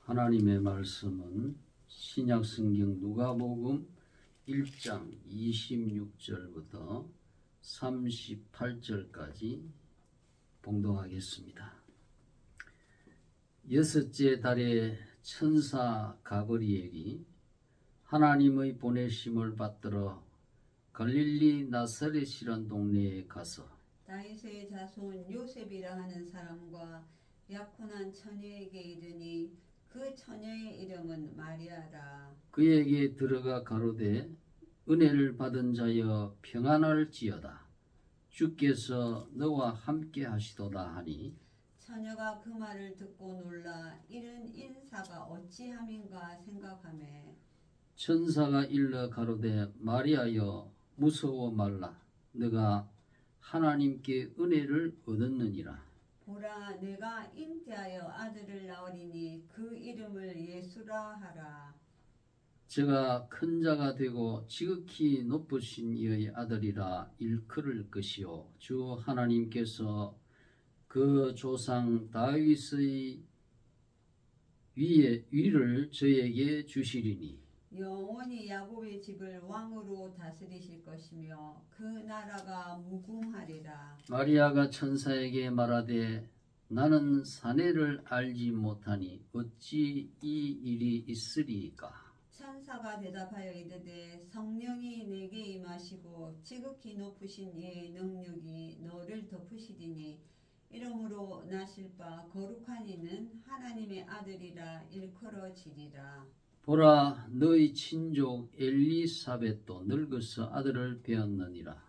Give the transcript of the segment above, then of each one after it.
하나님의 말씀은 신약성경 누가복음 1장 26절부터 38절까지 봉독하겠습니다. 여섯째 달에 천사 가브리엘이 하나님의 보내심을 받들어 갈릴리 나사렛이란 동네에 가서 다윗의 자손 요셉이라 하는 사람과 약혼한 처녀에게 이르니 그 처녀의 이름은 마리아라. 그에게 들어가 가로되 은혜를 받은 자여 평안할지어다. 주께서 너와 함께 하시도다 하니 처녀가 그 말을 듣고 놀라 이른 인사가 어찌함인가 생각하매 천사가 일러 가로되 마리아여 무서워 말라. 너가 하나님께 은혜를 얻었느니라. 보라 내가 잉태하여 아들을 낳으리니 그 이름을 예수라 하라. 저가 큰 자가 되고 지극히 높으신 이의 아들이라 일컬을 것이요 주 하나님께서 그 조상 다윗의 위를 저에게 주시리니 영원히 야곱의 집을 왕으로 다스리실 것이며 그 나라가 무궁하리라. 마리아가 천사에게 말하되 나는 사내를 알지 못하니 어찌 이 일이 있으리까. 천사가 대답하여 이르되 성령이 내게 임하시고 지극히 높으신 이의 능력이 너를 덮으시리니 이러므로 나실 바 거룩한 이는 하나님의 아들이라 일컬어지리라. 보라 너희 친족 엘리사벳도 늙어서 아들을 배었느니라.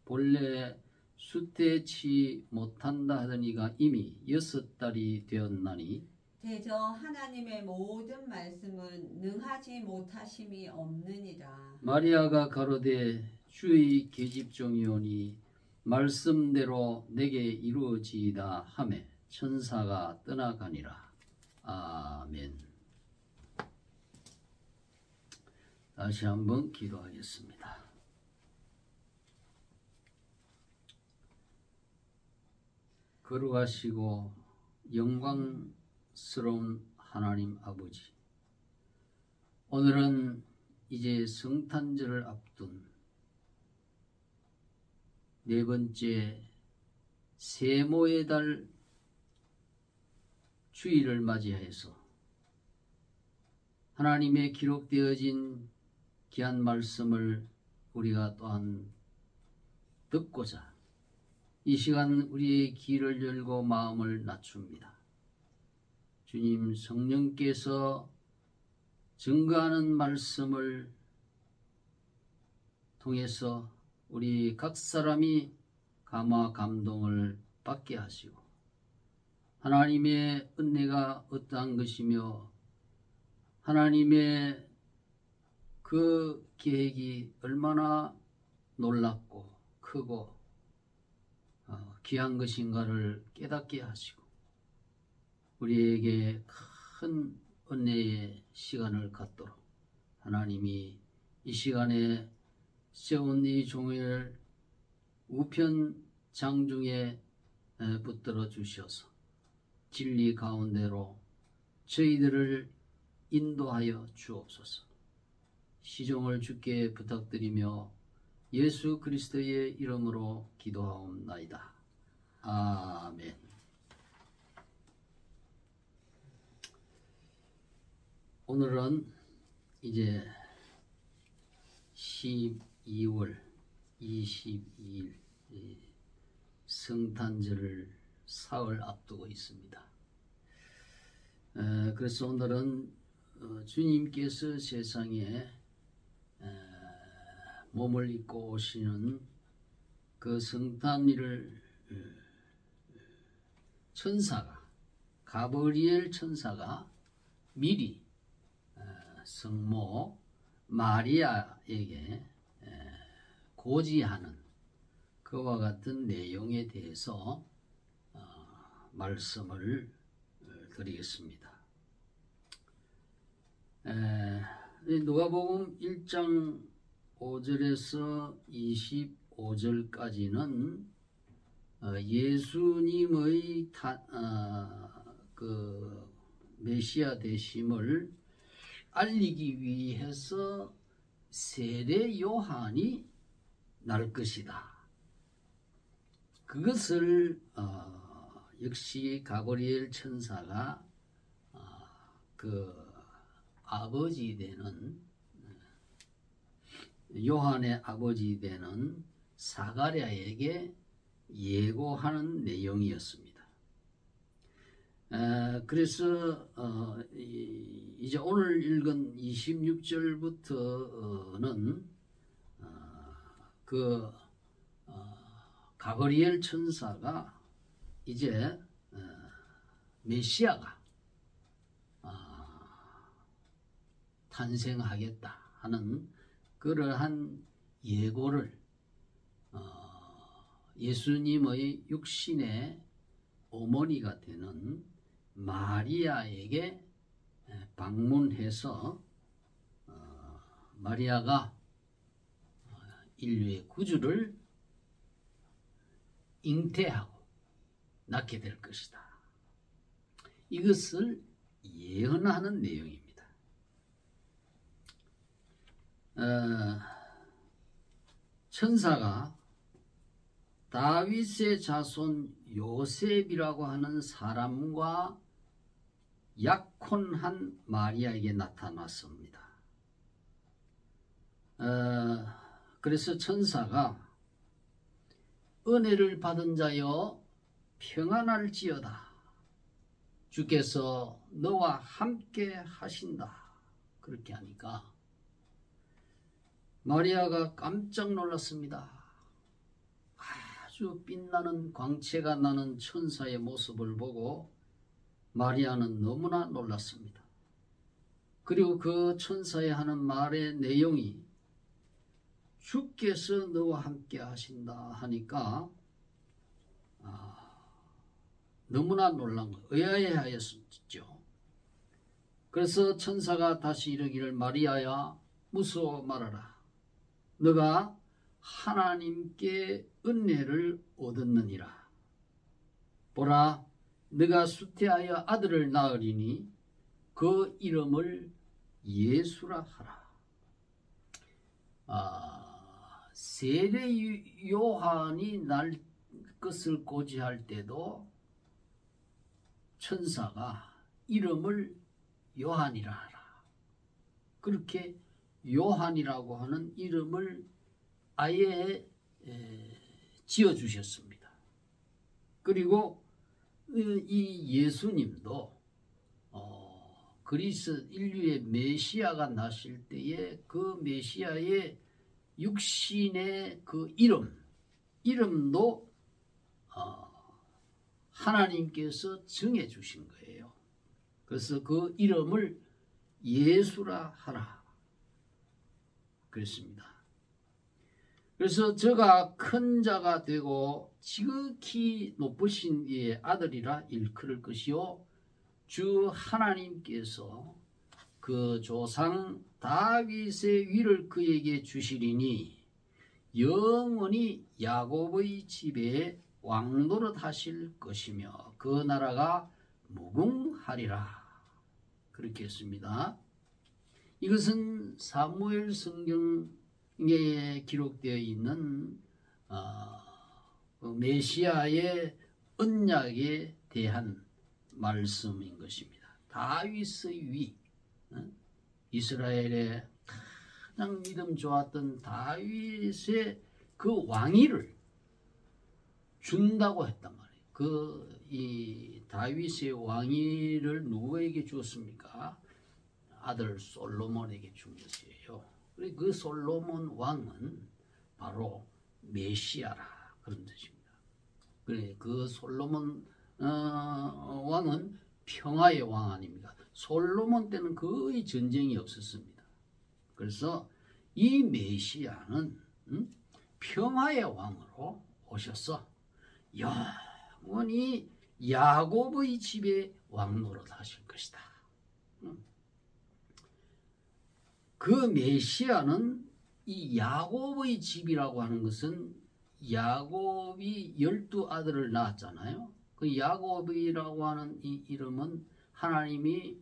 본래 수태치 못한다 하더니가 이미 6달이 되었나니 대저 하나님의 모든 말씀은 능하지 못하심이 없느니라. 마리아가 가로되 주의 계집종이오니 말씀대로 내게 이루어지이다 하매 천사가 떠나가니라. 아멘. 다시 한번 기도하겠습니다. 거룩하시고 영광스러운 하나님 아버지, 오늘은 이제 성탄절을 앞둔 네 번째 세모의 달 주일을 맞이해서 하나님의 기록되어진 귀한 말씀을 우리가 또한 듣고자 이 시간 우리의 귀를 열고 마음을 낮춥니다. 주님, 성령께서 증거하는 말씀을 통해서 우리 각 사람이 감화 감동을 받게 하시고 하나님의 은혜가 어떠한 것이며 하나님의 그 계획이 얼마나 놀랍고 크고 귀한 것인가를 깨닫게 하시고 우리에게 큰 은혜의 시간을 갖도록 하나님이 이 시간에 세운 이 종을 우편 장중에 붙들어 주셔서 진리 가운데로 저희들을 인도하여 주옵소서. 시종을 주께 부탁드리며 예수 그리스도의 이름으로 기도하옵나이다. 아멘. 오늘은 이제 12월 22일 성탄절을 사흘 앞두고 있습니다. 그래서 오늘은 주님께서 세상에 몸을 입고 오시는 그 성탄일을 천사가 가브리엘 천사가 미리 성모 마리아에게 고지하는 그와 같은 내용에 대해서 말씀을 드리겠습니다. 누가복음 1장 5절에서 25절까지는 예수님의 그 메시아 되심을 알리기 위해서 세례 요한이 날 것이다. 그것을 역시 가브리엘 천사가 그 아버지 되는 요한의 아버지 되는 사가랴에게 예고하는 내용이었습니다. 그래서 이제 오늘 읽은 26절부터는 그 가브리엘 천사가 이제 메시아가 탄생하겠다 하는 그러한 예고를 예수님의 육신의 어머니가 되는 마리아에게 방문해서 마리아가 인류의 구주를 잉태하고 낳게 될 것이다. 이것을 예언하는 내용입니다. 천사가 다윗의 자손 요셉이라고 하는 사람과 약혼한 마리아에게 나타났습니다. 그래서 천사가 은혜를 받은 자여 평안할지어다. 주께서 너와 함께 하신다. 그렇게 하니까 마리아가 깜짝 놀랐습니다. 아주 빛나는 광채가 나는 천사의 모습을 보고 마리아는 너무나 놀랐습니다. 그리고 그 천사의 하는 말의 내용이 주께서 너와 함께 하신다 하니까 너무나 놀란 거예요. 의아해하였죠. 그래서 천사가 다시 이르기를 마리아야 무서워 말아라. 너가 하나님께 은혜를 얻었느니라. 보라 너가 수태하여 아들을 낳으리니 그 이름을 예수라 하라. 세례 요한이 날 것을 고지할 때도 천사가 이름을 요한이라 하라. 그렇게 요한이라고 하는 이름을 아예 지어주셨습니다. 그리고 이 예수님도 그리스 인류의 메시아가 나실 때에 그 메시아의 육신의 그 이름도 하나님께서 정해 주신 거예요. 그래서 그 이름을 예수라 하라 그랬습니다. 그래서 저가 큰 자가 되고 지극히 높으신 이의 아들이라 일컬을 것이요 주 하나님께서 그 조상 다윗의 위를 그에게 주시리니 영원히 야곱의 집에 왕노릇 하실 것이며 그 나라가 무궁하리라. 그렇게 했습니다. 이것은 사무엘 성경에 기록되어 있는 메시아의 언약에 대한 말씀인 것입니다. 다윗의 위, 이스라엘의 가장 믿음 좋았던 다윗의 그 왕위를 준다고 했단 말이에요. 이 다윗의 왕위를 누구에게 주었습니까? 아들 솔로몬에게 준 것이에요. 그 솔로몬 왕은 바로 메시아라 그런 뜻입니다. 그래 그 솔로몬 왕은 평화의 왕 아닙니까? 솔로몬 때는 거의 전쟁이 없었습니다. 그래서 이 메시아는 평화의 왕으로 오셔서 영원히 야곱의 집에 왕노릇 하실 것이다. 그 메시아는 이 야곱의 집이라고 하는 것은 야곱이 12아들을 낳았잖아요. 그 야곱이라고 하는 이 이름은 하나님이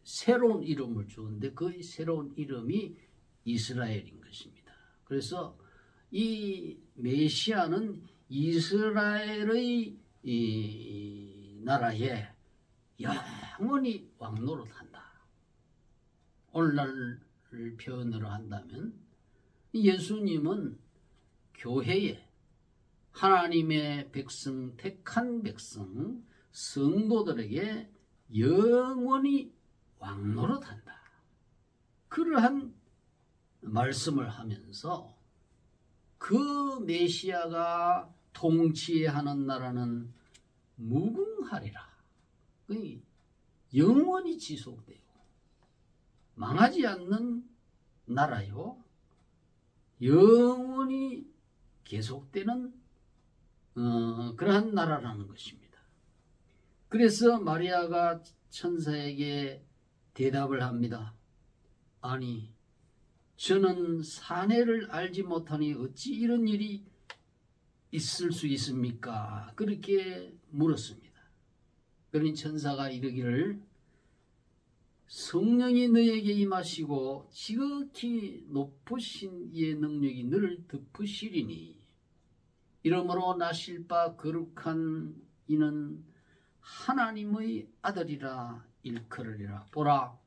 새로운 이름을 주었는데 그 새로운 이름이 이스라엘인 것입니다. 그래서 이 메시아는 이스라엘의 이 나라에 영원히 왕노릇한다. 오늘날 표현으로 한다면 예수님은 교회에 하나님의 백성, 택한 백성, 성도들에게 영원히 왕노릇한다. 그러한 말씀을 하면서 그 메시아가 통치하는 나라는 무궁하리라. 영원히 지속되고 망하지 않는 나라요. 영원히 계속되는 그러한 나라라는 것입니다. 그래서 마리아가 천사에게 대답을 합니다. 아니, 저는 사내를 알지 못하니 어찌 이런 일이 있을 수 있습니까? 그렇게 물었습니다. 그러니 천사가 이르기를 성령이 너에게 임하시고 지극히 높으신 이의 능력이 너를 덮으시리니 이러므로 나실 바 거룩한 이는 하나님의 아들이라 일컬으리라. 보라,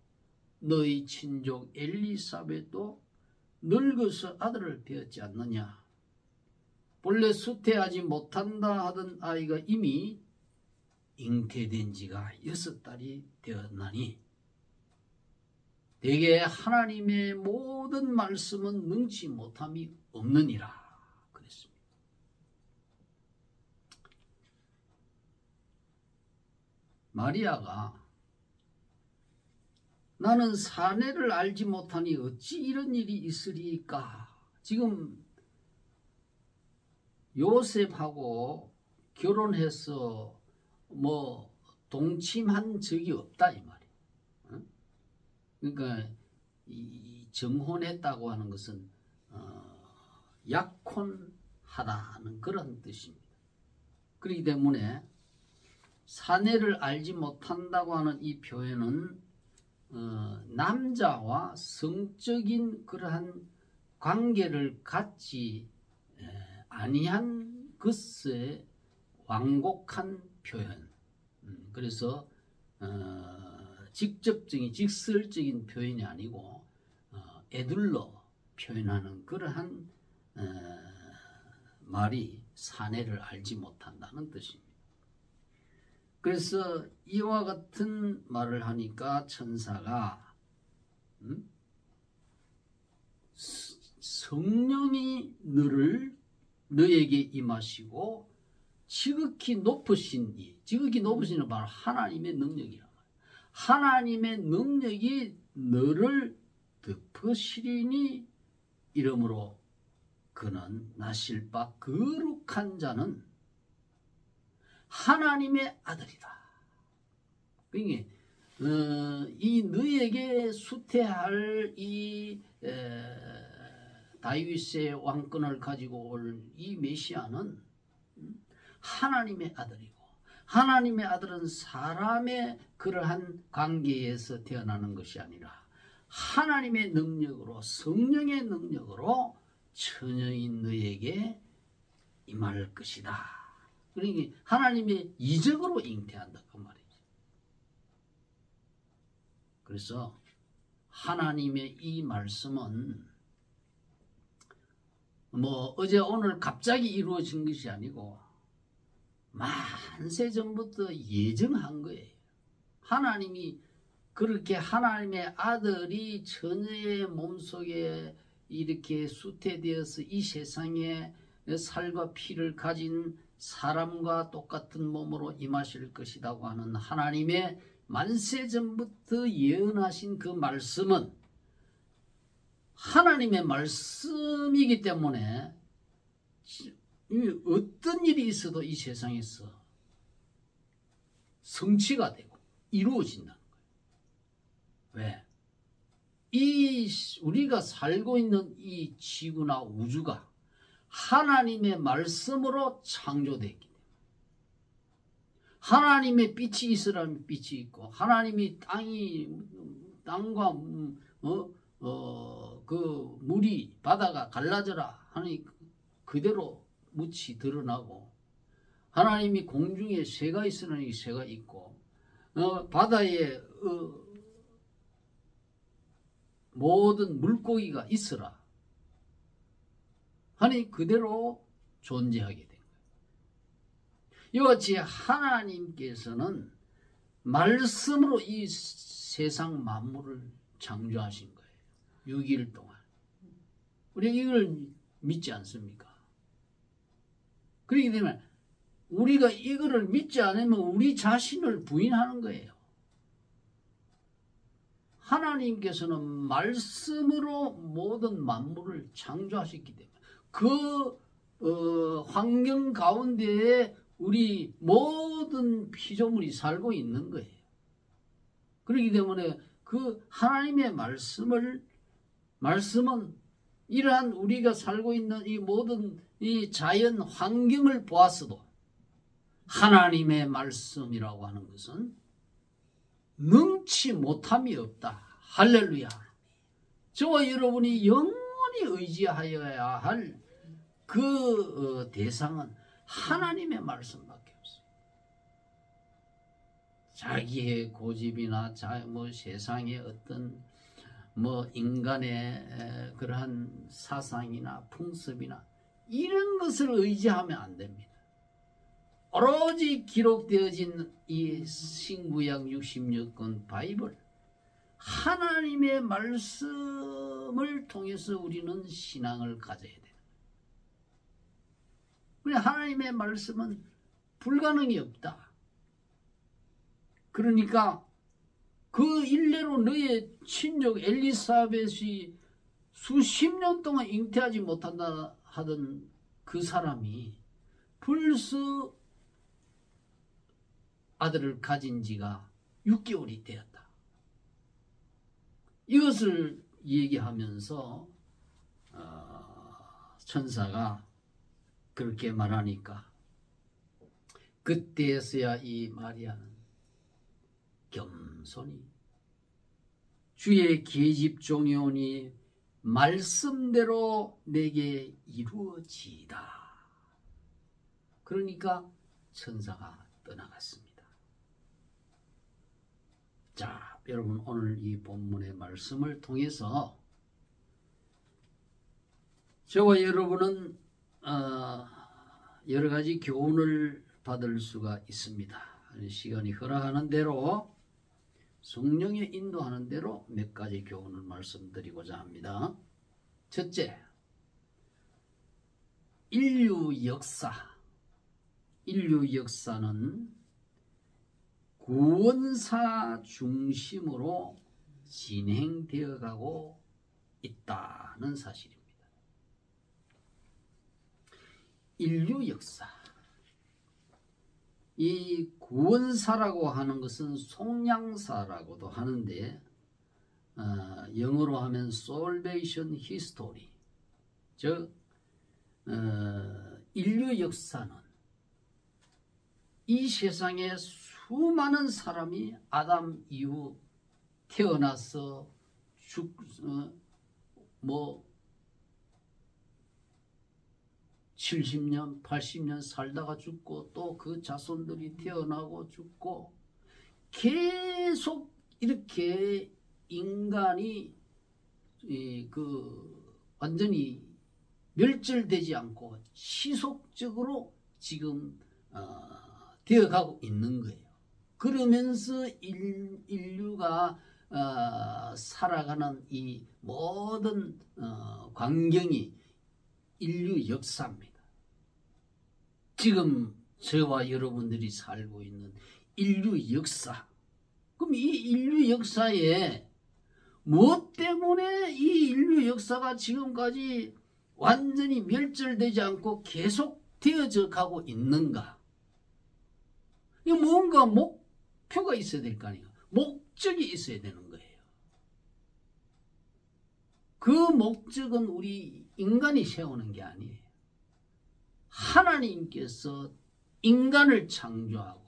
너희 친족 엘리사벳도 늙어서 아들을 배었지 않느냐. 본래 수태하지 못한다 하던 아이가 이미 잉태된 지가 6달이 되었나니 대개 하나님의 모든 말씀은 능치 못함이 없느니라 그랬습니다. 마리아가 나는 사내를 알지 못하니 어찌 이런 일이 있으리까. 지금 요셉하고 결혼해서 뭐 동침한 적이 없다 이 말이에요. 그러니까 이 정혼했다고 하는 것은 약혼하다는 그런 뜻입니다. 그렇기 때문에 사내를 알지 못한다고 하는 이 표현은 남자와 성적인 그러한 관계를 갖지 아니한 것의 완곡한 표현. 그래서 직접적인 직설적인 표현이 아니고 애둘러 표현하는 그러한 말이 사내를 알지 못한다는 뜻입니다. 그래서 이와 같은 말을 하니까 천사가 성령이 너에게 임하시고 지극히 높으신 이, 지극히 높으신 은 바로 하나님의 능력이라. 하나님의 능력이 너를 덮으시리니 이러므로 그는 나실 바 거룩한 자는 하나님의 아들이다. 그러니까 이 너에게 수태할 이 다윗의 왕권을 가지고 올 이 메시아는 하나님의 아들이고 하나님의 아들은 사람의 그러한 관계에서 태어나는 것이 아니라 하나님의 능력으로 성령의 능력으로 처녀인 너에게 임할 것이다. 그러니까 하나님의 이적으로 잉태한다 그 말이죠. 그래서 하나님의 이 말씀은 뭐 어제 오늘 갑자기 이루어진 것이 아니고 만세 전부터 예정한 거예요. 하나님이 그렇게 하나님의 아들이 처녀의 몸속에 이렇게 수태되어서 이 세상에 살과 피를 가진 사람과 똑같은 몸으로 임하실 것이라고 하는 하나님의 만세 전부터 예언하신 그 말씀은 하나님의 말씀이기 때문에 어떤 일이 있어도 이 세상에서 성취가 되고 이루어진다는 거예요. 왜? 우리가 살고 있는 이 지구나 우주가 하나님의 말씀으로 창조되었기 때문에 하나님의 빛이 있으라면 빛이 있고, 하나님이 땅과 그 물이 바다가 갈라져라 하니 그대로 묻이 드러나고, 하나님이 공중에 새가 있으니 새가 있고, 바다에 모든 물고기가 있으라 하니 그대로 존재하게 된 거예요. 이와 같이 하나님께서는 말씀으로 이 세상 만물을 창조하신 거예요. 6일 동안. 우리가 이걸 믿지 않습니까? 그렇기 때문에 우리가 이거를 믿지 않으면 우리 자신을 부인하는 거예요. 하나님께서는 말씀으로 모든 만물을 창조하셨기 때문에 그 환경 가운데에 우리 모든 피조물이 살고 있는 거예요. 그렇기 때문에 그 하나님의 말씀은 이러한 우리가 살고 있는 이 모든 이 자연 환경을 보았어도 하나님의 말씀이라고 하는 것은 능치 못함이 없다. 할렐루야. 저와 여러분이 영원히 의지하여야 할 그 대상은 하나님의 말씀밖에 없어요. 자기의 고집이나 세상의 어떤 인간의 그러한 사상이나 풍습이나 이런 것을 의지하면 안 됩니다. 오로지 기록되어진 이 신구약 66권 바이블, 하나님의 말씀을 통해서 우리는 신앙을 가져야 돼요. 그래, 하나님의 말씀은 불가능이 없다. 그러니까 그 일례로 너의 친족 엘리사벳이 수십 년 동안 잉태하지 못한다 하던 그 사람이 벌써 아들을 가진 지가 6개월이 되었다. 이것을 얘기하면서 천사가 그렇게 말하니까 그때서야 이 마리아는 겸손히 주의 계집종이 오니 말씀대로 내게 이루어지이다. 그러니까 천사가 떠나갔습니다. 자, 여러분, 오늘 이 본문의 말씀을 통해서 저와 여러분은 여러 가지 교훈을 받을 수가 있습니다. 시간이 허락하는 대로, 성령의 인도하는 대로 몇 가지 교훈을 말씀드리고자 합니다. 첫째, 인류 역사는 구원사 중심으로 진행되어 가고 있다는 사실입니다. 인류 역사. 이 구원사라고 하는 것은 속량사라고도 하는데, 영어로 하면 Salvation History. 즉, 인류 역사는 이 세상에 수많은 사람이 아담 이후 태어나서 70년, 80년 살다가 죽고 또 그 자손들이 태어나고 죽고 계속 이렇게 인간이 완전히 멸절되지 않고 지속적으로 지금 되어가고 있는 거예요. 그러면서 인류가 살아가는 이 모든 광경이 인류 역사입니다. 지금 저와 여러분들이 살고 있는 인류 역사. 그럼 이 인류 역사에 무엇 때문에 이 인류 역사가 지금까지 완전히 멸절되지 않고 계속 되어져 가고 있는가? 이 뭔가 목표가 있어야 될 거 아니에요. 목적이 있어야 되는 거예요. 그 목적은 우리 인간이 세우는 게 아니에요. 하나님께서 인간을 창조하고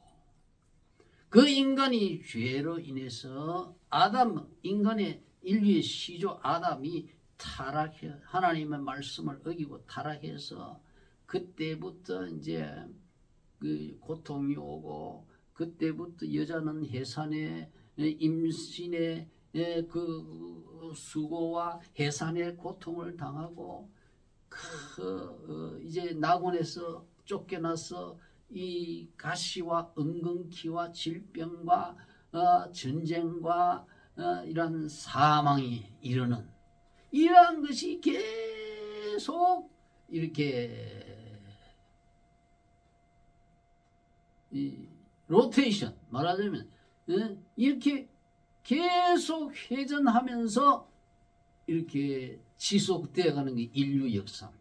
그 인간이 죄로 인해서 인간의 인류의 시조 아담이 타락해 하나님의 말씀을 어기고 타락해서 그때부터 이제 그 고통이 오고 그때부터 여자는 해산의 임신의 그 수고와 해산의 고통을 당하고 이제 낙원에서 쫓겨나서 이 가시와 은근키와 질병과 전쟁과 이런 사망이 이르는 이러한 것이 계속 이렇게 로테이션 말하자면 이렇게 계속 회전하면서 이렇게 지속되어 가는 게 인류 역사입니다.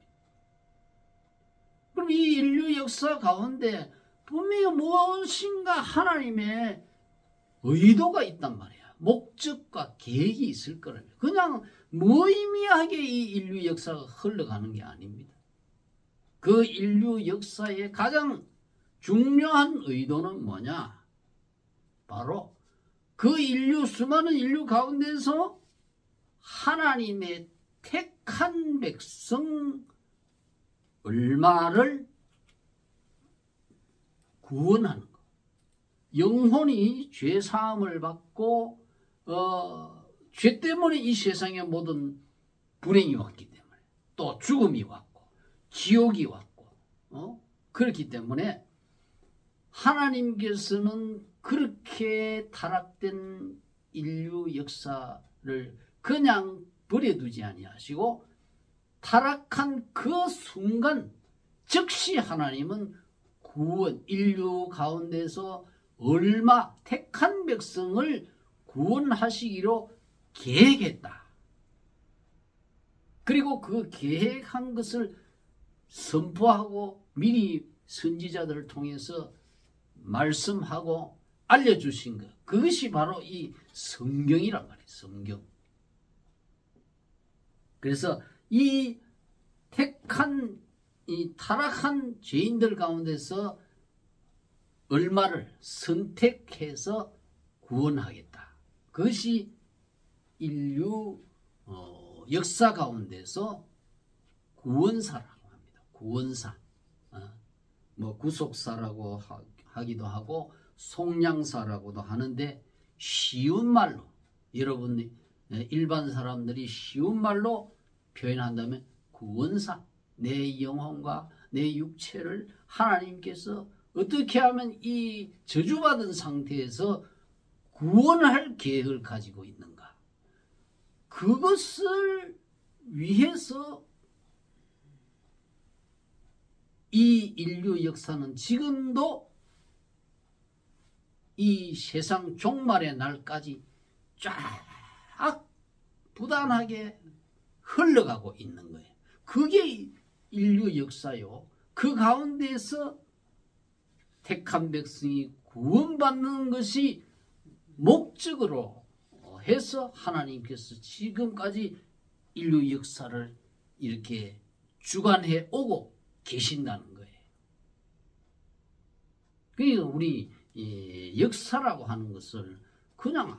그럼 이 인류 역사 가운데 분명히 무엇인가 하나님의 의도가 있단 말이야. 목적과 계획이 있을 거라며. 그냥 무의미하게 이 인류 역사가 흘러가는 게 아닙니다. 그 인류 역사의 가장 중요한 의도는 뭐냐? 바로 그 수많은 인류 가운데서 하나님의 택한 백성 얼마를 구원하는 것. 영혼이 죄사함을 받고 죄 때문에 이 세상에 모든 불행이 왔기 때문에 또 죽음이 왔고 지옥이 왔고 그렇기 때문에 하나님께서는 그렇게 타락된 인류 역사를 그냥 버려두지 아니하시고 타락한 그 순간 즉시 하나님은 구원, 인류 가운데서 얼마 택한 백성을 구원하시기로 계획했다. 그리고 그 계획한 것을 선포하고 미리 선지자들을 통해서 말씀하고 알려주신 것. 그것이 바로 이 성경이란 말이에요. 성경. 그래서 이 택한 이 타락한 죄인들 가운데서 얼마를 선택해서 구원하겠다. 그것이 인류 역사 가운데서 구원사라고 합니다. 구원사. 뭐 구속사라고 하기도 하고 속량사라고도 하는데 쉬운 말로 여러분이 일반 사람들이 쉬운 말로 표현한다면 구원사. 내 영혼과 내 육체를 하나님께서 어떻게 하면 이 저주받은 상태에서 구원할 계획을 가지고 있는가. 그것을 위해서 이 인류 역사는 지금도 이 세상 종말의 날까지 쫙 부단하게 흘러가고 있는 거예요. 그게 인류 역사요. 그 가운데서 택한 백성이 구원받는 것이 목적으로 해서 하나님께서 지금까지 인류 역사를 이렇게 주관해 오고 계신다는 거예요. 그러니까 우리 역사라고 하는 것을 그냥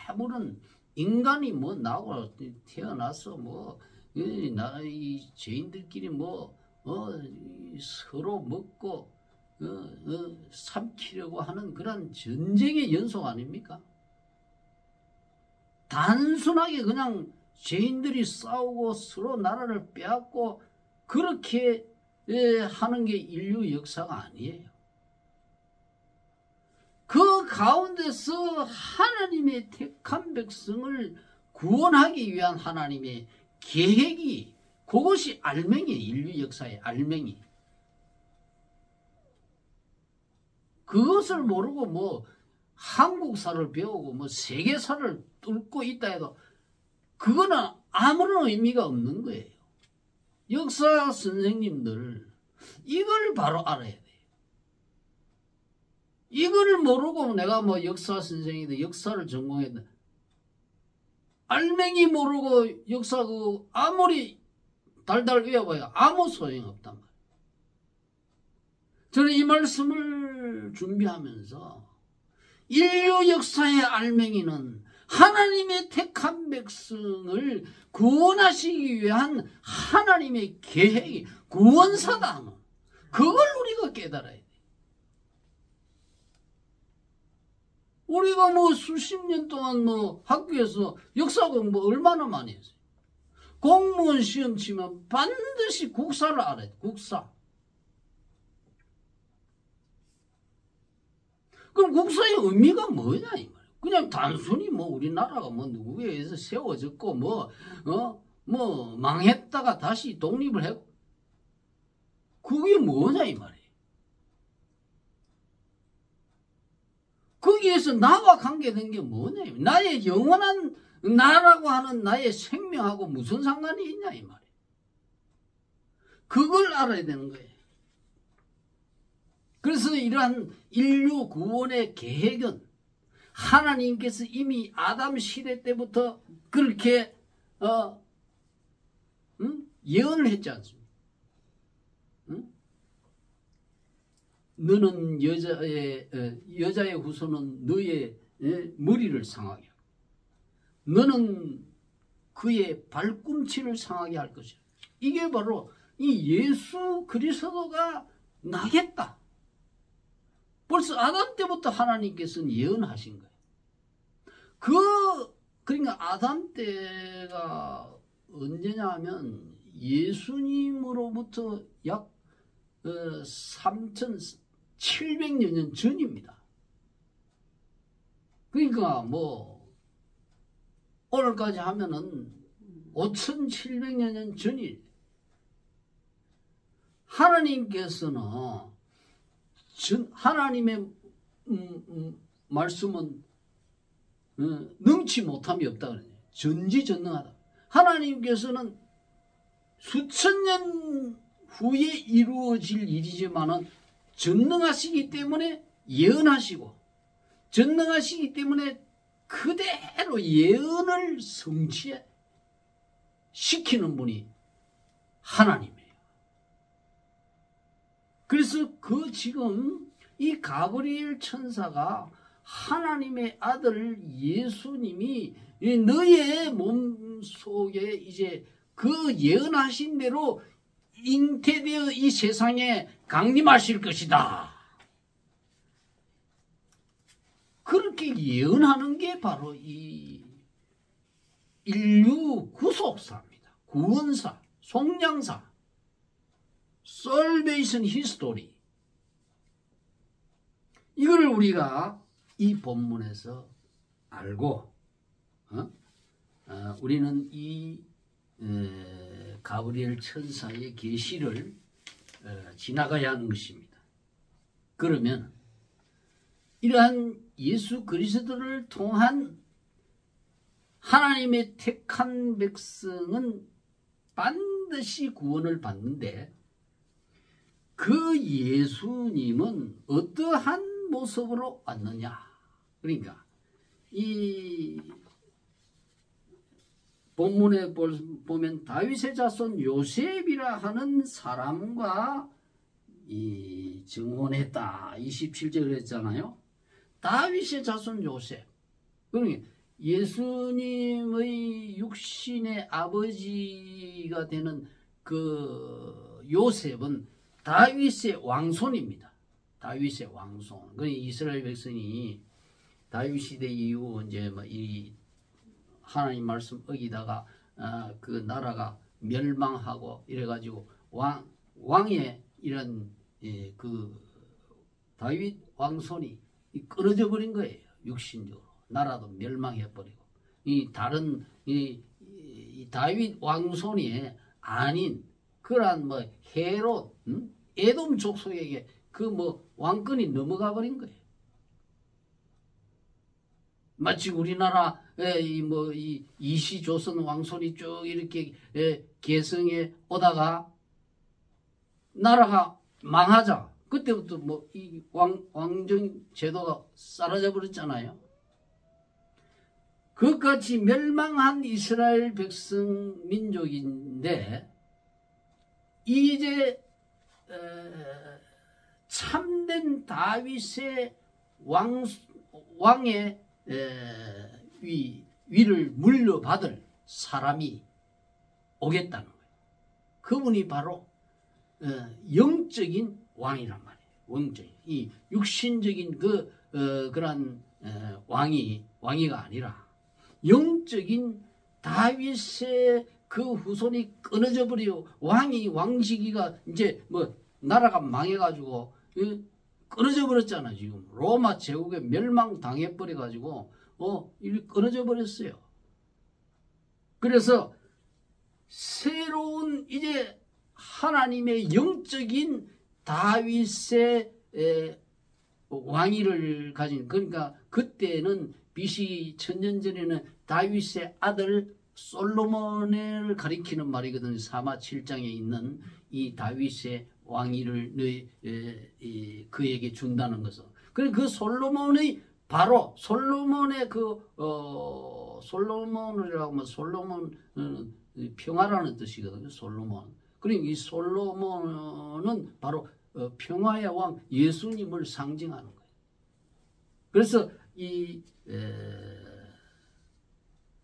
아무런 인간이 뭐 나고 태어나서 뭐 이 죄인들끼리 뭐 서로 먹고 삼키려고 하는 그런 전쟁의 연속 아닙니까? 단순하게 그냥 죄인들이 싸우고 서로 나라를 빼앗고 그렇게 하는 게 인류 역사가 아니에요. 그 가운데서 하나님의 택한 백성을 구원하기 위한 하나님의 계획이 그것이 알맹이에요. 인류 역사의 알맹이. 그것을 모르고 뭐 한국사를 배우고 뭐 세계사를 뚫고 있다 해도 그거는 아무런 의미가 없는 거예요. 역사 선생님들 이걸 바로 알아야 돼요. 이걸 모르고 내가 뭐 역사 선생이다 역사를 전공했다 알맹이 모르고 역사 그 아무리 달달 외워봐야 아무 소용없단 말이에요. 저는 이 말씀을 준비하면서 인류 역사의 알맹이는 하나님의 택한 백성을 구원하시기 위한 하나님의 계획이 구원사다. 그걸 우리가 깨달아야 돼. 우리가 뭐 수십 년 동안 뭐 학교에서 역사 공부 얼마나 많이 했어요. 공무원 시험 치면 반드시 국사를 알아야 돼. 국사. 그럼 국사의 의미가 뭐냐 이 말이야. 그냥 단순히 뭐 우리나라가 뭐 누구에 의해서 세워졌고 뭐 망했다가 다시 독립을 했고 그게 뭐냐 이 말이에요. 거기에서 나와 관계된 게 뭐냐. 나의 영원한 나라고 하는 나의 생명하고 무슨 상관이 있냐 이 말이에요. 그걸 알아야 되는 거예요. 그래서 이러한 인류 구원의 계획은 하나님께서 이미 아담 시대 때부터 그렇게 예언을 했지 않습니까? 너는 여자의 후손은 너의 머리를 상하게 하고 너는 그의 발꿈치를 상하게 할 것이야. 이게 바로 이 예수 그리스도가 나겠다. 벌써 아담 때부터 하나님께서는 예언하신 거예요. 그러니까 아담 때가 언제냐 하면 예수님으로부터 약 3,700여 년 전입니다. 그러니까 뭐 오늘까지 하면은 5,700여 년 전이 하나님께서는 하나님의 말씀은 능치 못함이 없다 그래요. 전지전능하다. 하나님께서는 수천 년 후에 이루어질 일이지만은 전능하시기 때문에 예언하시고 전능하시기 때문에 그대로 예언을 성취시키는 분이 하나님이에요. 그래서 지금 이 가브리엘 천사가 하나님의 아들 예수님이 너의 몸속에 이제 그 예언하신 대로 잉태되어 이 세상에 강림하실 것이다. 그렇게 예언하는 게 바로 이 인류 구속사입니다. 구원사, 속량사, Salvation History. 이걸 우리가 이 본문에서 알고 우리는 이 가브리엘 천사의 계시를 지나가야 하는 것입니다. 그러면 이러한 예수 그리스도를 통한 하나님의 택한 백성은 반드시 구원을 받는데 그 예수님은 어떠한 모습으로 왔느냐. 그러니까 이 본문에 보면 다윗의 자손 요셉이라 하는 사람과 이 증혼했다. 27절에 했잖아요. 다윗의 자손 요셉. 그러니까 예수님의 육신의 아버지가 되는 그 요셉은 다윗의 왕손입니다. 다윗의 왕손. 그러니까 이스라엘 백성이 다윗 시대 이후 이제 이 하나님 말씀 어기다가 그 나라가 멸망하고 이래가지고 왕의 이런 그 다윗 왕손이 끊어져 버린 거예요. 육신적으로 나라도 멸망해 버리고 이 다른 이 다윗 왕손이 아닌 그러한 뭐 헤롯 에돔 족속에게 그 뭐 왕권이 넘어가 버린 거예요. 마치 우리나라 이 이시조선 왕손이 쭉 이렇게 계승해 오다가 나라가 망하자 그때부터 뭐 이 왕정 제도가 사라져 버렸잖아요. 그같이 멸망한 이스라엘 백성 민족인데 이제 참된 다윗의 왕의 위를 물려받을 사람이 오겠다는 거예요. 그분이 바로 영적인 왕이란 말이에요. 영적인 이 육신적인 그런 왕이가 아니라 영적인 다윗의 그 후손이 끊어져 버려. 왕시기가 이제 뭐 나라가 망해가지고 끊어져 버렸잖아. 지금 로마 제국에 멸망당해 버려 가지고 이렇게 끊어져 버렸어요. 그래서 새로운 이제 하나님의 영적인 다윗의 왕위를 가진, 그러니까 그때는 BC 1000년 전에는 다윗의 아들 솔로몬을 가리키는 말이거든요. 사마 7장에 있는 이 다윗의 왕위를 그에게 준다는 것은. 그 솔로몬의 바로 솔로몬의 솔로몬이라고 하면 솔로몬 평화라는 뜻이거든요. 솔로몬. 그러니까 이 솔로몬은 바로 평화의 왕 예수님을 상징하는 거예요. 그래서 이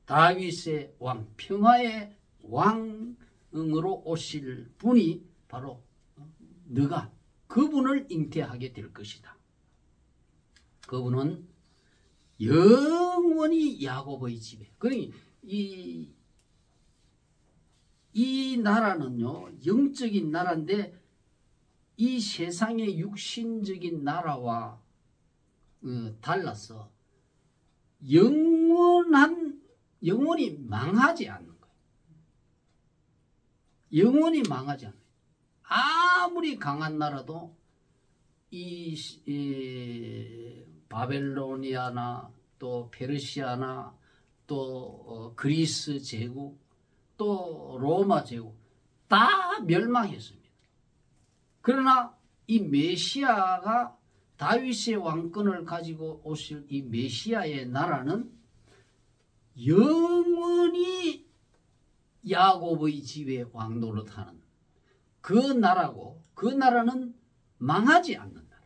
다윗의 왕, 평화의 왕으로 오실 분이 바로 너가 그분을 잉태하게 될 것이다. 그분은 영원히 야곱의 집에. 그러니 이 나라는요, 영적인 나라인데 이 세상의 육신적인 나라와 달라서 영원히 망하지 않는 거예요. 영원히 망하지 않는 거예요. 아무리 강한 나라도 이 바벨로니아나 또 페르시아나 또 그리스 제국 또 로마 제국 다 멸망했습니다. 그러나 이 메시아가 다윗의 왕권을 가지고 오실 이 메시아의 나라는 영원히 야곱의 집에 왕 노릇하는 그 나라고, 그 나라는 망하지 않는다.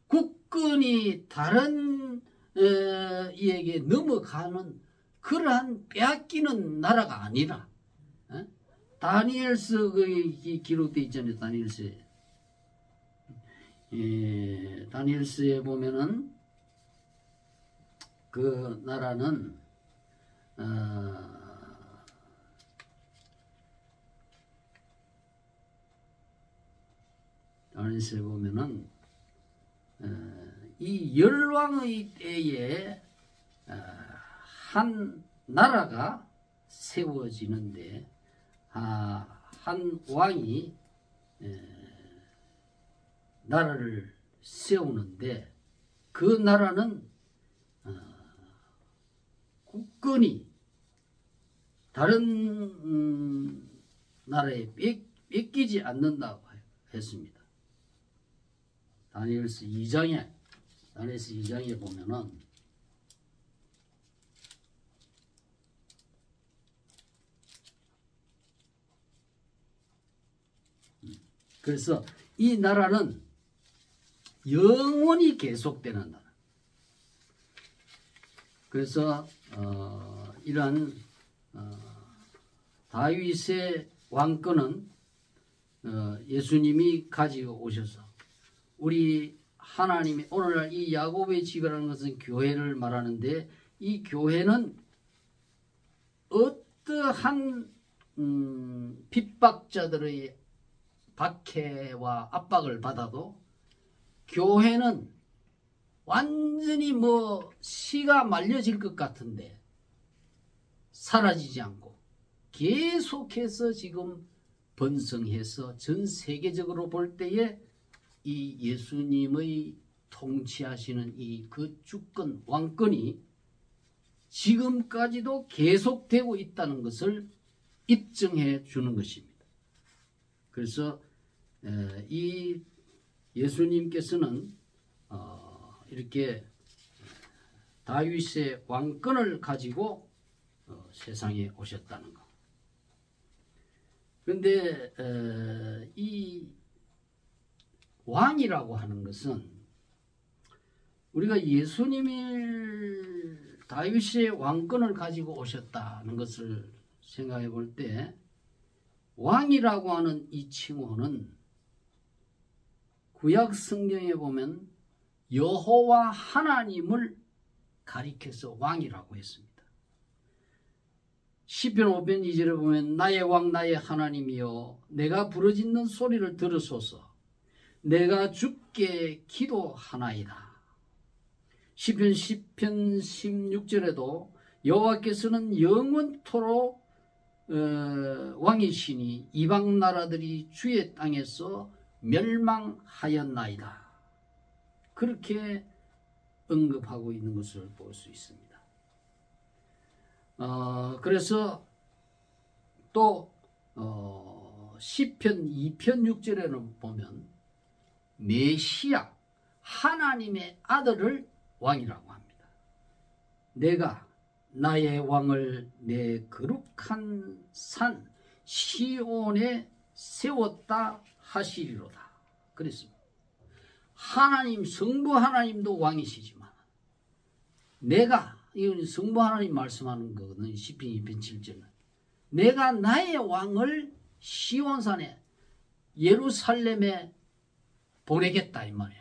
국권이 다른 이에게 넘어가는 그러한 빼앗기는 나라가 아니라, 다니엘서 기록되어 있잖아요. 다니엘서에. 다니엘서에 보면은 그 나라는 다니엘서에 보면은 이 열왕의 때에 한 나라가 세워지는데 한 왕이 나라를 세우는데 그 나라는 국권이 다른 나라에 뺏기지 않는다고 했습니다. 다니엘서 2장에 보면은 그래서 이 나라는 영원히 계속되는 나라. 그래서 이러한 다윗의 왕권은 예수님이 가지고 오셔서 우리 하나님의 오늘날 이 야곱의 집이라는 것은 교회를 말하는데 이 교회는 어떠한 핍박자들의 박해와 압박을 받아도 교회는 완전히 씨가 말려질 것 같은데 사라지지 않고 계속해서 지금 번성해서 전 세계적으로 볼 때에 이 예수님의 통치하시는 그 주권, 왕권이 지금까지도 계속되고 있다는 것을 입증해 주는 것입니다. 그래서 이 예수님께서는 이렇게 다윗의 왕권을 가지고 세상에 오셨다는 것. 그런데 이 왕이라고 하는 것은 우리가 예수님이 다윗의 왕권을 가지고 오셨다는 것을 생각해 볼 때 왕이라고 하는 이 칭호는 구약 성경에 보면 여호와 하나님을 가리켜서 왕이라고 했습니다. 시편 5편 2절에 보면 나의 왕 나의 하나님이여 내가 부르짖는 소리를 들으소서 내가 주께 기도하나이다. 시편 10편 16절에도 여호와께서는 영원토록 왕이시니 이방 나라들이 주의 땅에서 멸망하였나이다. 그렇게 언급하고 있는 것을 볼 수 있습니다. 그래서 또 시편 2편 6절에는 보면 메시아 하나님의 아들을 왕이라고 합니다. 내가 나의 왕을 내 거룩한 산 시온에 세웠다 하시리로다. 그랬습니다. 하나님 성부 하나님도 왕이시지만 내가 이건 성부 하나님 말씀하는 거거든요. 시편 2편 7절은 내가 나의 왕을 시온산에 예루살렘에 보내겠다 이 말이에요.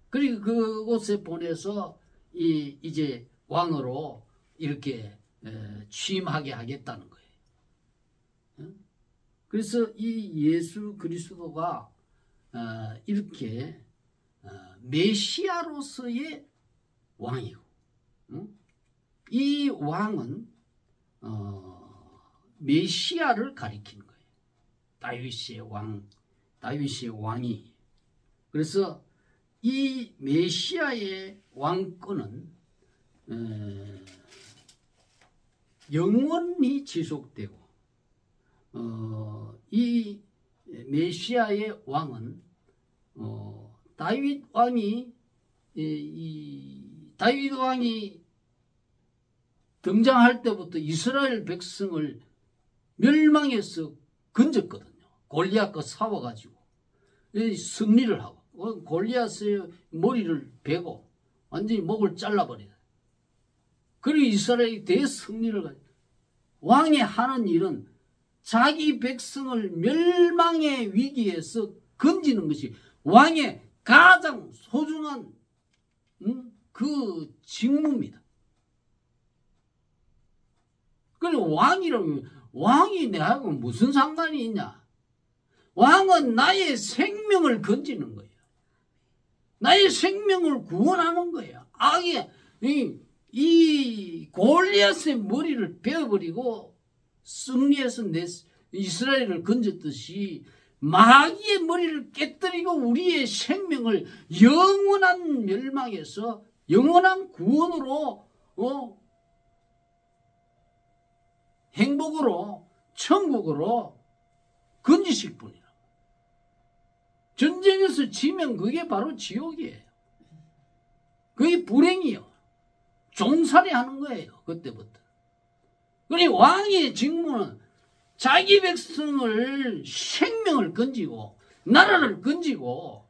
그리고 그곳에 보내서 이제 왕으로 이렇게 취임하게 하겠다는 거예요. 그래서 이 예수 그리스도가 이렇게 메시아로서의 왕이고 이 왕은 메시아를 가리키는 거예요. 다윗의 왕이. 그래서 이 메시아의 왕권은 영원히 지속되고 이 메시아의 왕은 다윗 왕이 등장할 때부터 이스라엘 백성을 멸망해서 건졌거든요. 골리앗과 싸워가지고 승리를 하고 골리앗의 머리를 베고 완전히 목을 잘라버려요. 그리고 이스라엘이 대승리를 가지고 왕이 하는 일은 자기 백성을 멸망의 위기에서 건지는 것이 왕의 가장 소중한 그 직무입니다. 그리고 왕이 내하고 무슨 상관이 있냐? 왕은 나의 생명을 건지는 거예요. 나의 생명을 구원하는 거예요. 악의 이 골리앗의 머리를 베어버리고 승리해서 이스라엘을 건졌듯이 마귀의 머리를 깨뜨리고 우리의 생명을 영원한 멸망에서 영원한 구원으로 행복으로 천국으로 건지실 분이라. 전쟁에서 지면 그게 바로 지옥이에요. 그게 불행이요. 종살이 하는 거예요. 그때부터. 그리고 왕의 직무는 자기 백성을 생명을 건지고 나라를 건지고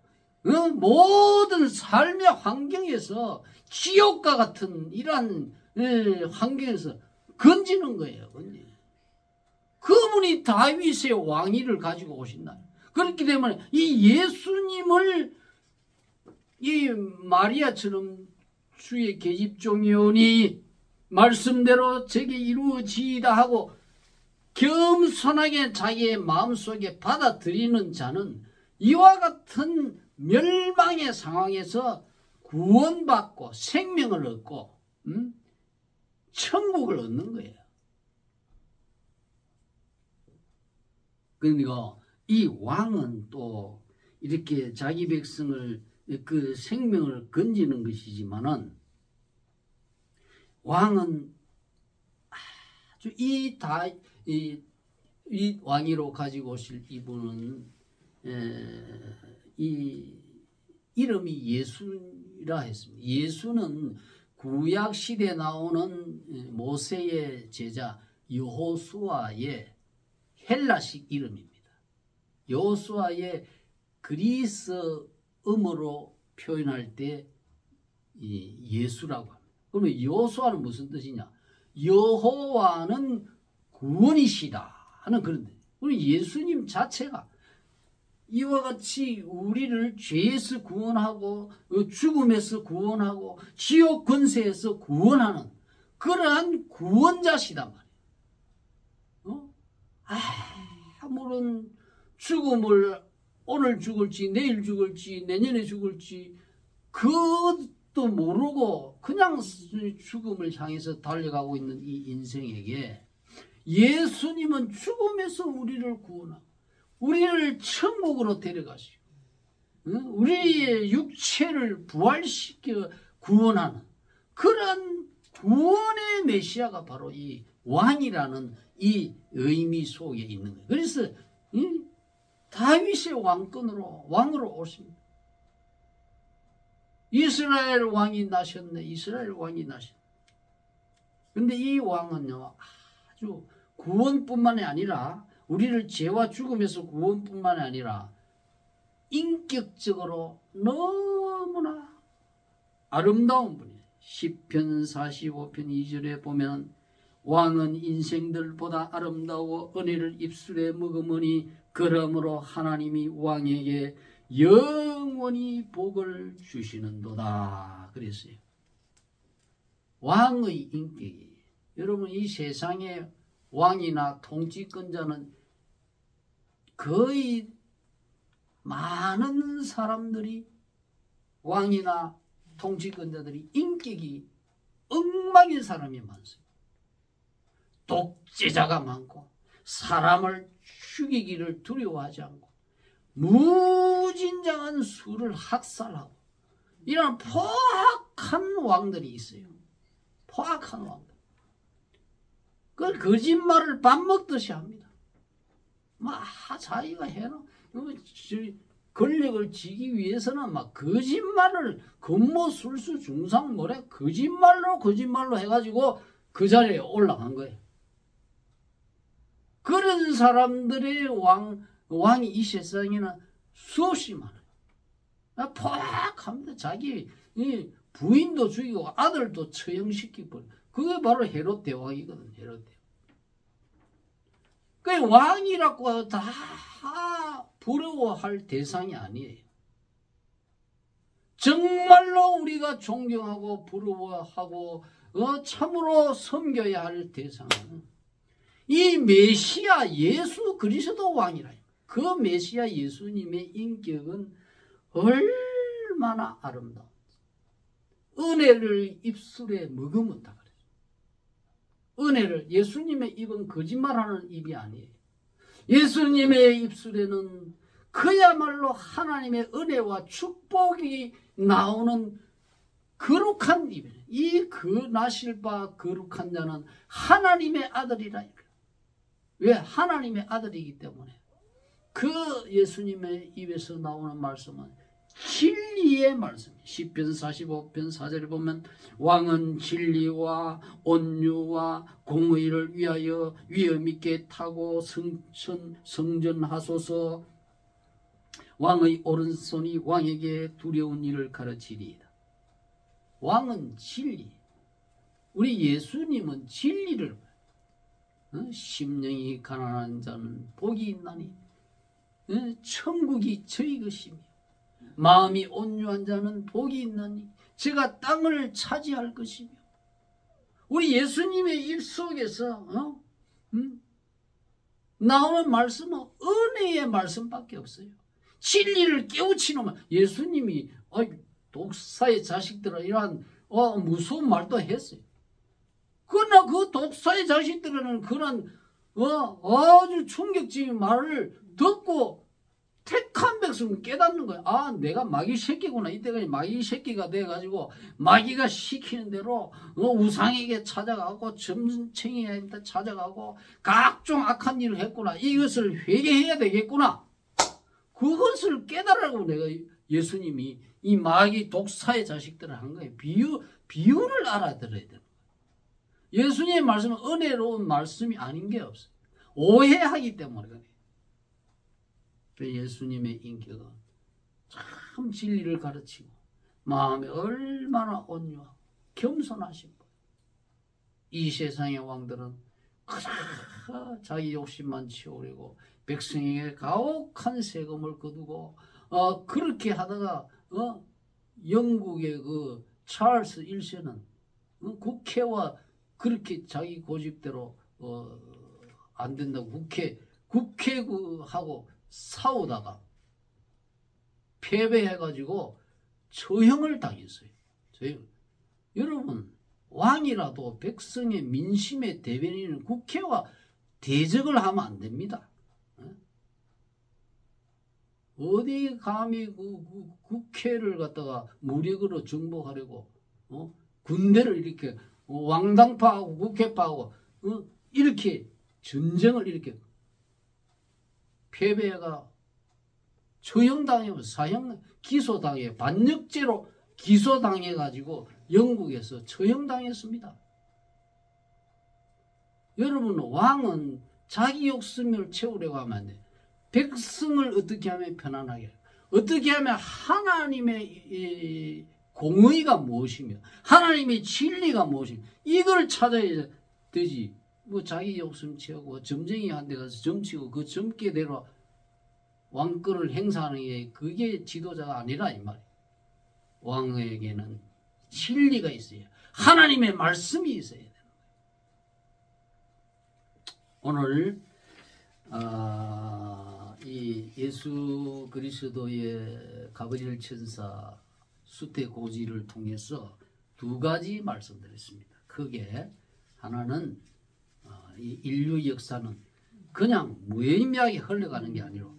모든 삶의 환경에서 지옥과 같은 이러한 환경에서 건지는 거예요. 그분이 다윗의 왕위를 가지고 오신다. 그렇기 때문에 이 예수님을 이 마리아처럼 주의 계집종이오니 말씀대로 제게 이루어지이다 하고 겸손하게 자기의 마음속에 받아들이는 자는 이와 같은 멸망의 상황에서 구원받고 생명을 얻고 천국을 얻는 거예요. 그러니까 이 왕은 또 이렇게 자기 백성을 그 생명을 건지는 것이지만은 왕은 아주 이 왕위로 가지고 오실 이분은 이 이름이 예수라 했습니다. 예수는 구약 시대에 나오는 모세의 제자 여호수아의 헬라식 이름입니다. 여호수아의 그리스어음으로 표현할 때 이 예수라고 합니다. 그러면 여호수아는 무슨 뜻이냐? 여호와는 구원이시다 하는 그런 뜻. 우리 예수님 자체가 이와 같이 우리를 죄에서 구원하고 죽음에서 구원하고 지옥 권세에서 구원하는 그러한 구원자시단 말이에요. 아무런 죽음을 오늘 죽을지 내일 죽을지 내년에 죽을지 그것도 모르고 그냥 죽음을 향해서 달려가고 있는 이 인생에게 예수님은 죽음에서 우리를 구원하고 우리를 천국으로 데려가시고 우리의 육체를 부활시켜 구원하는 그런 구원의 메시아가 바로 이 왕이라는 이 의미 속에 있는 거예요. 그래서 다윗의 왕으로 오십니다. 이스라엘 왕이 나셨네. 이스라엘 왕이 나셨네. 근데 이 왕은요, 아주 구원뿐만이 아니라 우리를 죄와 죽음에서 구원뿐만이 아니라 인격적으로 너무나 아름다운 분이에요. 시편 45편 2절에 보면 왕은 인생들보다 아름다워 은혜를 입술에 머금으니 그러므로 하나님이 왕에게 영원히 복을 주시는도다 그랬어요. 왕의 인격이 여러분 이 세상의 왕이나 통치권자는 거의 많은 사람들이 왕이나 통치권자들이 인격이 엉망인 사람이 많습니다. 독재자가 많고 사람을 죽이기를 두려워하지 않고 무진장한 수를 학살하고 이런 포악한 왕들이 있어요. 포악한 왕들. 그 거짓말을 밥 먹듯이 합니다. 막 자기가 해놓은 권력을 지기 위해서는 막 거짓말을 금모술수 중상모래 거짓말로 해가지고 그 자리에 올라간 거예요. 그런 사람들의 왕이 이 세상에는 수없이 많아요. 포악합니다. 자기 부인도 죽이고 아들도 처형시키고 그게 바로 헤롯 대왕이거든. 헤롯 대왕. 그 왕이라고 다 부러워할 대상이 아니에요. 정말로 우리가 존경하고 부러워하고 참으로 섬겨야 할 대상은 이 메시아 예수 그리스도 왕이라. 그 메시아 예수님의 인격은 얼마나 아름다운지. 은혜를 입술에 머금었다 그래요. 은혜를 예수님의 입은 거짓말하는 입이 아니에요. 예수님의 입술에는 그야말로 하나님의 은혜와 축복이 나오는 거룩한 입이에요. 이 나실 바 거룩한 자는 하나님의 아들이라. 왜? 하나님의 아들이기 때문에. 그 예수님의 입에서 나오는 말씀은 진리의 말씀이에요. 시편 45편 4절에 보면 왕은 진리와 온유와 공의를 위하여 위엄 있게 타고 성전하소서. 왕의 오른손이 왕에게 두려운 일을 가르치리이다. 왕은 진리. 우리 예수님은 진리를 심령이 가난한 자는 복이 있나니 천국이 저희 것이며 마음이 온유한 자는 복이 있나니 제가 땅을 차지할 것이며. 우리 예수님의 입 속에서 나오는 말씀은 은혜의 말씀밖에 없어요. 진리를 깨우치는 말. 예수님이 독사의 자식들은 이러한 무서운 말도 했어요. 그러나 그 독사의 자식들은 그런 아주 충격적인 말을 듣고 택한 백성은 깨닫는 거야. 아, 내가 마귀 새끼구나. 이때까지 마귀 새끼가 돼가지고 마귀가 시키는 대로 우상에게 찾아가고 점쟁이한테 찾아가고 각종 악한 일을 했구나. 이것을 회개해야 되겠구나. 그것을 깨달으라고 내가 예수님이 이 마귀 독사의 자식들을 한 거예요. 비유를 알아들어야 되는 거예요. 예수님의 말씀은 은혜로운 말씀이 아닌 게 없어요. 오해하기 때문에 그래요. 예수님의 인격은 참 진리를 가르치고 마음이 얼마나 온유하고 겸손하신 분. 이 세상의 왕들은 그저 자기 욕심만 채우려고 백성에게 가혹한 세금을 거두고 그렇게 하다가 영국의 그 찰스 1세는 국회와 그렇게 자기 고집대로 안 된다고 국회하고 싸우다가 패배해가지고 처형을 당했어요. 여러분, 왕이라도 백성의 민심의 대변인은 국회와 대적을 하면 안 됩니다. 어디 감히 국회를 갖다가 무력으로 정복하려고 군대를 이렇게 왕당파하고 국회파하고 이렇게 전쟁을 이렇게 패배가 처형당하면 사형 기소당해 반역죄로 기소당해 가지고 영국에서 처형당했습니다. 여러분, 왕은 자기 욕심을 채우려고 하면 안 돼. 백성을 어떻게 하면 편안하게, 어떻게 하면 하나님의 공의가 무엇이며 하나님의 진리가 무엇이며 이걸 찾아야 되지. 뭐 자기 욕심 채우고 점쟁이 한 데 가서 점치고 그 점괘대로 왕권을 행사하는 게 그게 지도자가 아니라 이 말이에요. 왕에게는 진리가 있어야, 하나님의 말씀이 있어야 돼요. 오늘 이 예수 그리스도의 가브리엘 천사 수태고지를 통해서 두 가지 말씀드렸습니다. 크게 하나는 이 인류 역사는 그냥 무의미하게 흘러가는 게 아니라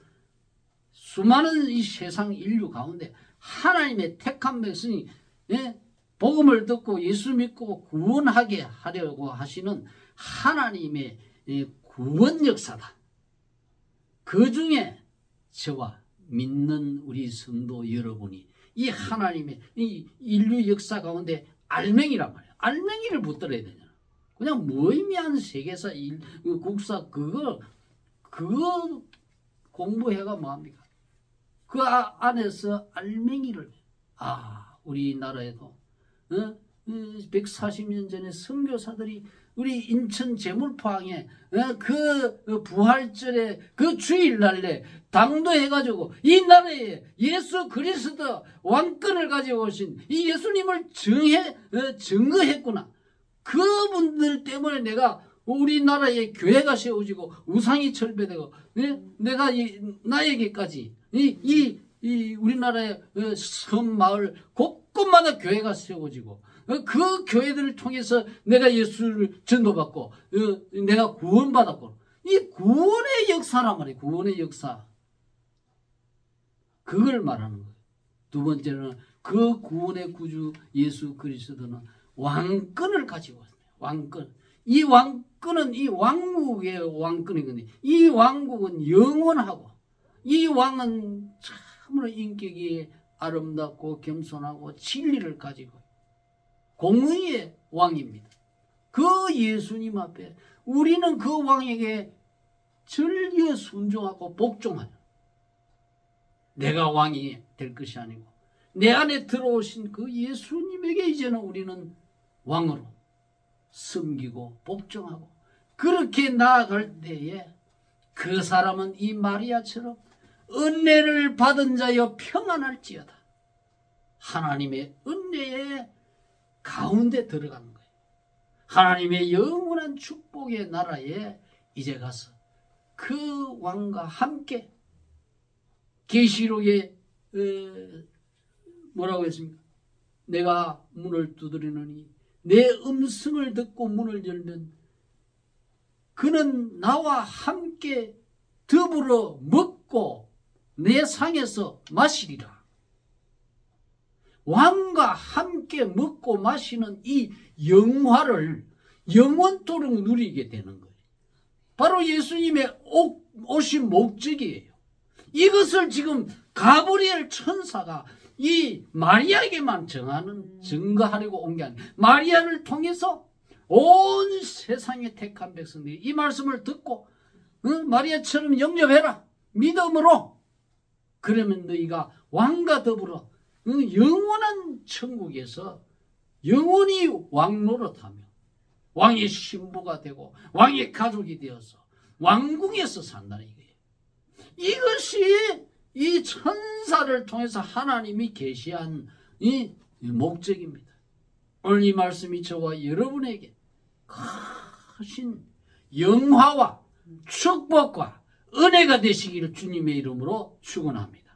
수많은 이 세상 인류 가운데 하나님의 택한 백성이 복음을 듣고 예수 믿고 구원하게 하려고 하시는 하나님의 구원 역사다. 그 중에 저와 믿는 우리 성도 여러분이 이 하나님의 이 인류 역사 가운데 알맹이란 말이야. 알맹이를 붙들어야 되잖아. 그냥 무의미한 세계사, 국사 그거 공부해가 뭐합니까? 그 안에서 알맹이를 우리나라에도 140년 전에 선교사들이 우리 인천 제물포항에 그 부활절에 그 주일날에 당도해가지고 이 나라에 예수 그리스도 왕권을 가지고 오신 이 예수님을 증거했구나. 그분들 때문에 내가 우리나라에 교회가 세워지고 우상이 철폐되고 내가 나에게까지 이 우리나라의 섬 마을 곳곳마다 교회가 세워지고 그 교회들을 통해서 내가 예수를 전도받고 내가 구원받았고 이 구원의 역사란 말이에요. 구원의 역사. 그걸 말하는 거예요. 두 번째는 그 구원의 구주 예수 그리스도는 왕권을 가지고 있어요. 왕권. 이 왕권은 이 왕국의 왕권이거든요. 이 왕국은 영원하고 이 왕은 참으로 인격이 아름답고 겸손하고 진리를 가지고 공의의 왕입니다. 그 예수님 앞에 우리는 그 왕에게 절려 순종하고 복종하여 내가 왕이 될 것이 아니고 내 안에 들어오신 그 예수님에게 이제는 우리는 왕으로 섬기고 복종하고 그렇게 나아갈 때에 그 사람은 이 마리아처럼 은혜를 받은 자여 평안할지어다. 하나님의 은혜의 가운데 들어가는 거예요. 하나님의 영원한 축복의 나라에 이제 가서 그 왕과 함께 계시록에 뭐라고 했습니까? 내가 문을 두드리느니 내 음성을 듣고 문을 열면 그는 나와 함께 더불어 먹고 내 상에서 마시리라. 왕과 함께 먹고 마시는 이 영화를 영원토록 누리게 되는 거예요. 바로 예수님의 오신 목적이에요. 이것을 지금 가브리엘 천사가 이 마리아에게만 증거하려고 온 게 아니에요. 마리아를 통해서 온 세상의 택한 백성들이 이 말씀을 듣고 마리아처럼 영접해라. 믿음으로. 그러면 너희가 왕과 더불어 영원한 천국에서 영원히 왕 노릇하며 왕의 신부가 되고 왕의 가족이 되어서 왕궁에서 산다는 거예요. 이것이 이 천사를 통해서 하나님이 계시한 이 목적입니다. 오늘 이 말씀이 저와 여러분에게 크신 영화와 축복과 은혜가 되시기를 주님의 이름으로 축원합니다.